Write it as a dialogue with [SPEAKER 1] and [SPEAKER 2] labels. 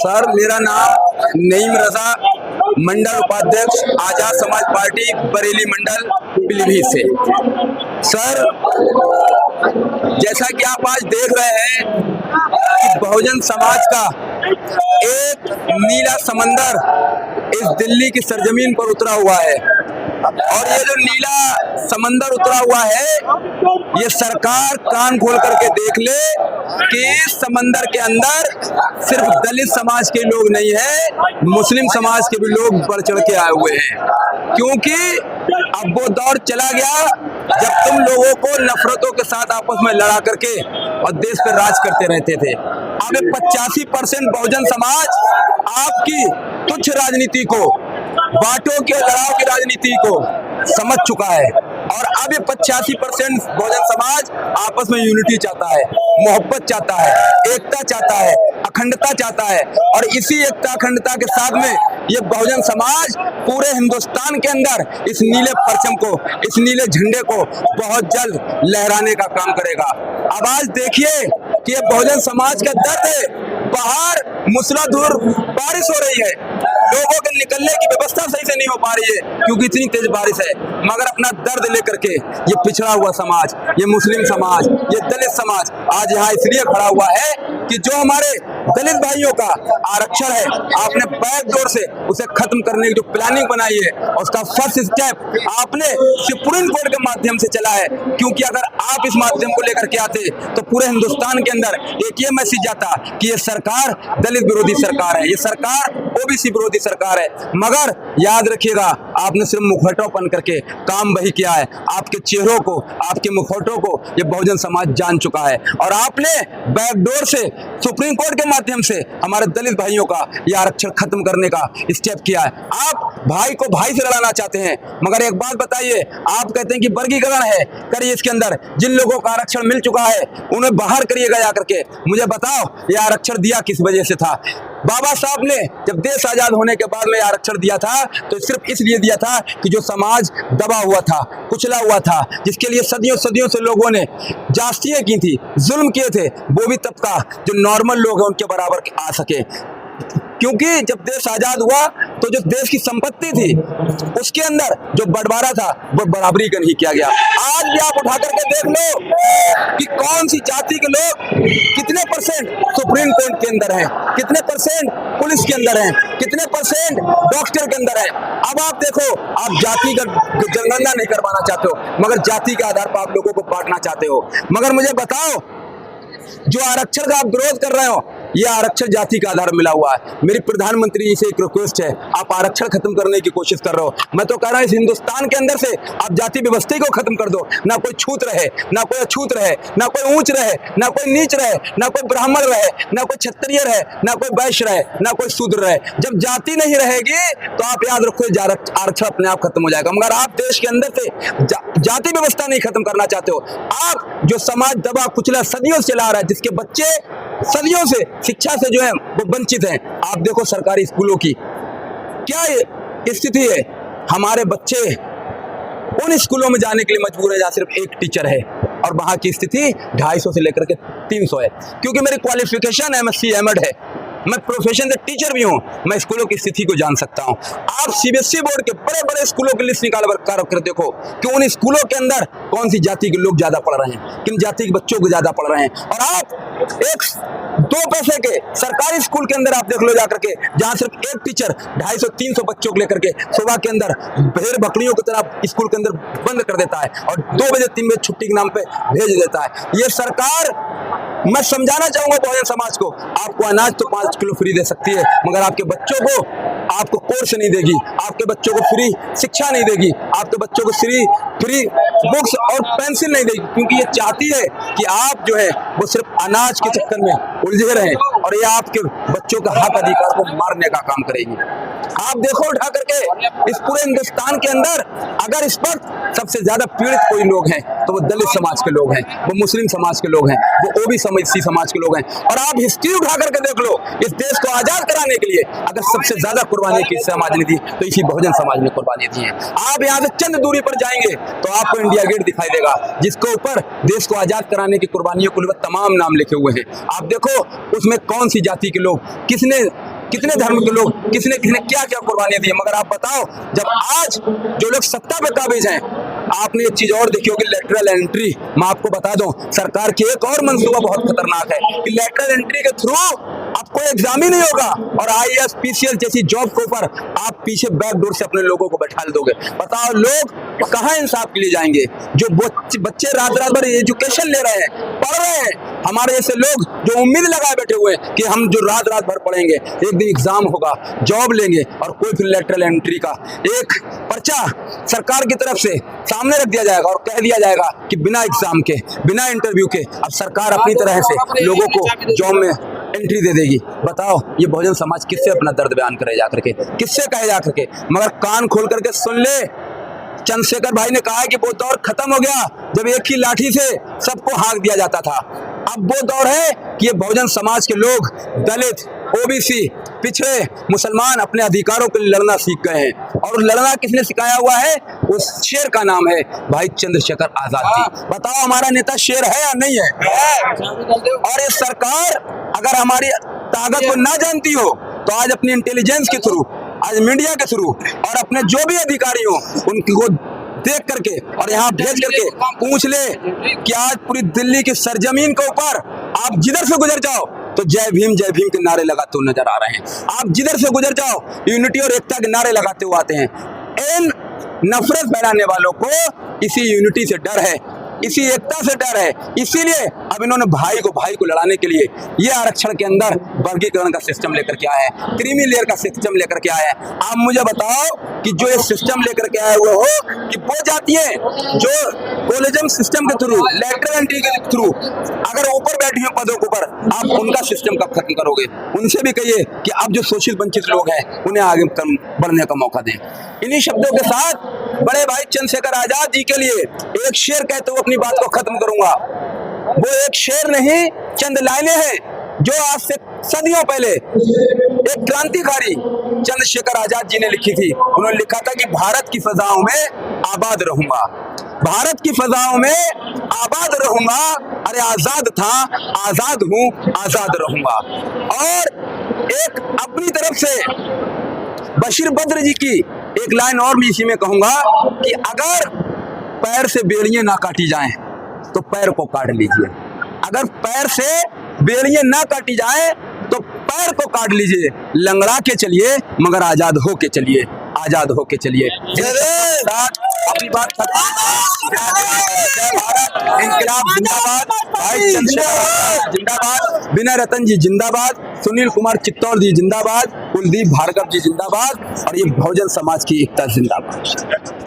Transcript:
[SPEAKER 1] Sir, मेरा नाम नईम रजा, मंडल उपाध्यक्ष आजाद समाज पार्टी बरेली मंडल पीलीभीत से। सर, जैसा कि आप आज देख रहे हैं कि बहुजन समाज का एक नीला समंदर इस दिल्ली की सरजमीन पर उतरा हुआ है और ये जो नीला समंदर उतरा हुआ है, ये सरकार कान खोल करके देख ले कि इस समंदर के अंदर सिर्फ दलित समाज के लोग नहीं है, मुस्लिम समाज के भी लोग बढ़ चढ़ के आए हुए हैं। क्योंकि अब वो दौर चला गया जब तुम लोगों को नफरतों के साथ आपस में लड़ा करके और देश पर राज करते रहते थे। अब 85% बहुजन समाज आपकी तुच्छ राजनीति को, बांटों के लड़ाव की राजनीति को समझ चुका है और अब ये 85% बहुजन समाज आपस में यूनिटी चाहता है, मोहब्बत चाहता है, एकता चाहता है, अखंडता चाहता है। और इसी एकता अखंडता के साथ में ये बहुजन समाज पूरे हिंदुस्तान के अंदर इस नीले परचम को, इस नीले झंडे को बहुत जल्द लहराने का काम करेगा। अब आज देखिए कि ये बहुजन समाज का दर्द है। बाहर मूसलाधार बारिश हो रही है, लोगों के निकलने की व्यवस्था सही से नहीं हो पा रही है क्योंकि इतनी तेज बारिश है, मगर अपना दर्द लेकर के ये पिछड़ा हुआ समाज, ये मुस्लिम समाज, ये दलित समाज आज यहाँ इसलिए खड़ा हुआ है कि जो हमारे दलित भाइयों का आरक्षण है, आपने बैकडोर से उसे खत्म करने की जो प्लानिंग बनाई है, उसका फर्स्ट स्टेप आपने सुप्रीम कोर्ट के माध्यम से चला है। क्योंकि अगर आप इस माध्यम को लेकर के आते तो पूरे हिंदुस्तान के अंदर एक ये मैसेज जाता कि ये सरकार दलित विरोधी सरकार है, ये सरकार ओबीसी विरोधी सरकार है। मगर याद रखिएगा, आपने सिर्फ मुखौटा पहन करके काम वही किया है। आपके चेहरों को, आपके मुखौटों को ये बहुजन समाज जान चुका है और आपने बैकडोर से सुप्रीम कोर्ट के माध्यम से हमारे दलित भाइयों का ये आरक्षण खत्म करने का स्टेप किया है। आप भाई को भाई से लड़ाना चाहते हैं, मगर एक बात बताइए, आप कहते हैं कि वर्गीकरण है, करिए इसके अंदर जिन लोगों का आरक्षण मिल चुका है उन्हें बाहर करिएगा जाकर के। मुझे बताओ ये आरक्षण दिया किस वजह से था? बाबा साहब ने जब देश आजाद होने के बाद में आरक्षण दिया था तो सिर्फ इसलिए दिया था कि जो समाज दबा हुआ था, कुचला हुआ था, जिसके लिए सदियों सदियों से लोगों ने जास्तियां की थी, जुल्म किए थे, वो भी तबका जो नॉर्मल लोग हैं उनके बराबर आ सके। क्योंकि जब देश आजाद हुआ तो जो देश की संपत्ति थी उसके अंदर जो बंटवारा था वो बराबरी का नहीं किया गया। आज भी आप उठा करके देख लो कि कौन सी जाति के लोग कितने परसेंट सुप्रीम कोर्ट के अंदर हैं, कितने परसेंट पुलिस के अंदर हैं, कितने परसेंट डॉक्टर के अंदर हैं। अब आप देखो, आप जाति का जनगणना नहीं करवाना चाहते हो, मगर जाति के आधार पर आप लोगों को बांटना चाहते हो। मगर मुझे बताओ, जो आरक्षण का आप विरोध कर रहे हो, ये आरक्षण जाति का आधार मिला हुआ है। मेरी प्रधानमंत्री जी से एक रिक्वेस्ट है, आप आरक्षण खत्म करने की कोशिश कर रहे हो। मैं तो कह रहा हूं इस हिंदुस्तान के अंदर से आप जाति व्यवस्था को खत्म कर दो। ना कोई छूत रहे, ना कोई अछूत रहे, ना कोई ऊंच रहे, ना कोई नीच रहे, ना कोई ब्राह्मण रहे, ना कोई क्षत्रिय रहे, ना कोई वैश्य रहे, ना कोई शूद्र रहे। जब जाति नहीं रहेगी तो आप याद रखो आरक्षण अपने आप खत्म हो जाएगा। मगर आप देश के अंदर से जाति व्यवस्था नहीं खत्म करना चाहते हो। आप जो समाज दबा कुचला सदियों से ला रहा है, जिसके बच्चे सदियों से शिक्षा से जो है वो वंचित हैं। आप देखो सरकारी स्कूलों की क्या स्थिति है। हमारे बच्चे उन स्कूलों में जाने के लिए मजबूर है जहाँ सिर्फ एक टीचर है और वहाँ की स्थिति 250 से लेकर के 300 है। क्योंकि मेरी क्वालिफिकेशन MSc M.Ed है, मैं प्रोफेशन से टीचर भी हूँ, मैं स्कूलों की स्थिति को जान सकता हूँ। आप CBSE बोर्ड के बड़े बड़े स्कूलों की लिस्ट निकाल कर देखो कि उन स्कूलों के अंदर कौन सी जाति के लोग ज्यादा पढ़ रहे हैं, किन जाति के बच्चों को ज्यादा पढ़ रहे हैं। और आप एक 2 पैसे के सरकारी स्कूल के अंदर आप देख लो जाकर के, जहाँ सिर्फ एक टीचर 250-300 बच्चों को लेकर के सुबह के अंदर भेड़ बकरियों की तरह स्कूल के अंदर बंद कर देता है और 2 बजे 3 बजे छुट्टी के नाम पे भेज देता है। ये सरकार, मैं समझाना चाहूंगा बहुजन समाज को, आपको अनाज तो 5 किलो फ्री दे सकती है, मगर आपके बच्चों को आपको कोर्स नहीं देगी, आपके बच्चों को फ्री शिक्षा नहीं देगी, आपके बच्चों को फ्री बुक्स और पेंसिल नहीं देगी। क्योंकि ये चाहती है कि आप जो है वो सिर्फ अनाज के चक्कर में उलझे रहें और ये आपके बच्चों का हक अधिकार को मारने का काम करेगी। आप देखो उठा करके इस पूरे हिंदुस्तान के अंदर अगर इस वक्त सबसे ज्यादा पीड़ित कोई लोग हैं तो वो दलित समाज के लोग हैं, वो मुस्लिम समाज के लोग हैं, वो ओबीसी समाज के लोग हैं। और आप हिस्ट्री उठा करके देख लो, इस देश को आजाद कराने के लिए अगर सबसे ज्यादा कुर्बानी किस समाज ने दी तो इसी बहुजन समाज ने कुर्बानी दी है। आप यहाँ से चंद दूरी पर जाएंगे तो आपको इंडिया गेट दिखाई देगा, जिसके ऊपर देश को आजाद कराने की कुर्बानियों को तमाम नाम लिखे हुए हैं। आप देखो उसमें कौन सी जाति के लोग, किसने कितने धर्म के लोग, किसने किसने क्या क्या कुर्बानियां दी, मगर आप बताओ जब आज जो लोग सत्ता पे काबिज हैं, आपने एक चीज और देखी होगी, लेटरल एंट्री। मैं आपको बता दूं, सरकार की एक और मंसूबा बहुत खतरनाक है कि लेटरल एंट्री के थ्रू अब कोई एग्जाम ही नहीं होगा और IAS PCS जैसी जॉब के ऊपर आप पीछे बैकडोर से अपने लोगों को बैठा दोगे। बताओ लोग कहाँ इंसाफ के लिए जाएंगे? जो बच्चे रात रात भर एजुकेशन ले रहे हैं, पढ़ रहे हैं, हमारे जैसे लोग जो उम्मीद लगाए बैठे हुए हैं कि हम जो रात रात भर पढ़ेंगे, एक दिन एग्जाम होगा, जॉब लेंगे, और कोई फिर लेटरल एंट्री का एक पर्चा सरकार की तरफ से सामने रख दिया जाएगा और कह दिया जाएगा कि बिना एग्जाम के, बिना इंटरव्यू के अब सरकार अपनी तरह से लोगों को जॉब में एंट्री दे देगी। बताओ ये बहुजन समाज किससे अपना दर्द बयान करे जा करके, किससे कहे जा करके? मगर कान खोल करके सुन ले, चंद्रशेखर भाई ने कहा है कि वो दौर खत्म हो गया जब एक ही लाठी से सबको हाँक दिया जाता था। अब वो दौर है कि ये बहुजन समाज के लोग, दलित, OBC, पिछड़े, मुसलमान अपने अधिकारों के लिए लड़ना सीख गए हैं। और लड़ना किसने सिखाया हुआ है? उस शेर का नाम है भाई चंद्रशेखर आजाद जी। बताओ हमारा नेता शेर है या नहीं है? और ये सरकार अगर हमारी ताकत को ना जानती हो तो आज अपनी इंटेलिजेंस के थ्रू, आज मीडिया के थ्रू और अपने जो भी अधिकारी हो उनको देख करके और यहाँ भेज करके पूछ ले कि आज पूरी दिल्ली की सरजमीन के ऊपर आप जिधर से गुजर जाओ तो जय भीम के नारे लगाते हुए नजर आ रहे हैं। आप जिधर से गुजर जाओ यूनिटी और एकता के नारे लगाते हुए आते हैं। इन नफरत फैलाने वालों को इसी यूनिटी से डर है, इसी एकता से डर है, इसीलिए अब इन्होंने भाई को लड़ाने के लिए ये आरक्षण के अंदर वर्गीकरण का सिस्टम लेकर के आया है, क्रीमी लेयर का सिस्टम लेकर के आया है। आप मुझे बताओ कि जो ये सिस्टम लेकर के आए हुए हो कि वो जातियां जो कोलिजन सिस्टम के थ्रू, लेटरल एंट्री के थ्रू अगर ऊपर बैठी हो पदों के ऊपर, आप उनका सिस्टम कब खत्म करोगे? उनसे भी कहिए कि अब जो शोषित वंचित लोग हैं उन्हें आगे बढ़ने का मौका दें। इन्हीं शब्दों के साथ बड़े भाई चंद्रशेखर आजाद जी के लिए एक शेर कहते हुए अपनी बात को खत्म करूंगा। वो एक शेर नहीं, चंद लाइनें हैं जो आज से सदियों पहले एक क्रांतिकारी चंद्रशेखर आजाद जी ने लिखी थी। उन्होंने लिखा था कि भारत की फजाओं में आबाद रहूंगा, भारत की फजाओं में आबाद रहूंगा, अरे आजाद था, आजाद हूं, आजाद रहूंगा। और एक अपनी तरफ से बशीर बद्र जी की एक लाइन और भी इसी में कहूंगा कि अगर पैर से बेड़ियां ना काटी जाएं तो पैर को काट लीजिए, अगर पैर से बेड़ियां ना काटी जाएं तो पैर को काट लीजिए, लंगड़ा के चलिए मगर आजाद हो के चलिए, आजाद हो के चलिए। अपनी बात इंकलाब जिंदाबाद, भाई चंद्रशेखर जिंदाबाद, विनय रतन जी जिंदाबाद, सुनील कुमार चित्तौड़ जी जिंदाबाद, कुलदीप भार्गव जी जिंदाबाद, और ये बहुजन समाज की एकता जिंदाबाद।